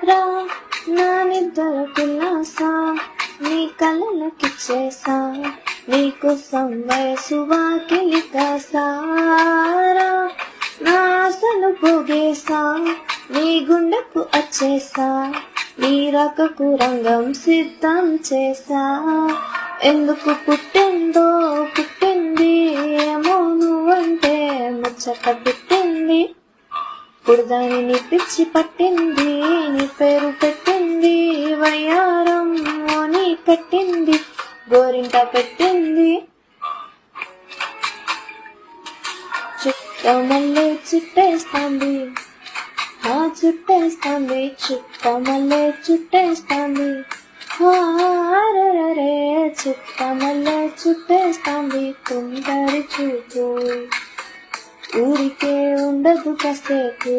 రా నా నిద్ర పిల్లాసా నీ కళ్ళకిచ్చేసా నీకోసం వయసు వాకిలి కాసారా నా ఆశలు పోగేసా నీ గుండెకు వచ్చేసా నీ రకకు రంగం సిద్ధం చేసా ఎందుకు పుట్టిందో పుట్టింది ఏమో నువ్వంటే ముచ్చట పుట్టింది ఇప్పుడు దానిని పిచ్చి పట్టింది నీ పేరు పెట్టింది వయ్యారం నీ కట్టింది గోరింట పెట్టింది చుట్టమల్లే చుట్టేస్తాంది ఆ చుట్టేస్తాంది చుట్టమల్లే చుట్టేస్తాంది రే చుట్టమల్లే చుట్టేస్తాంది తుందరి చూపు ఊరికే ఉండదు కాసేపు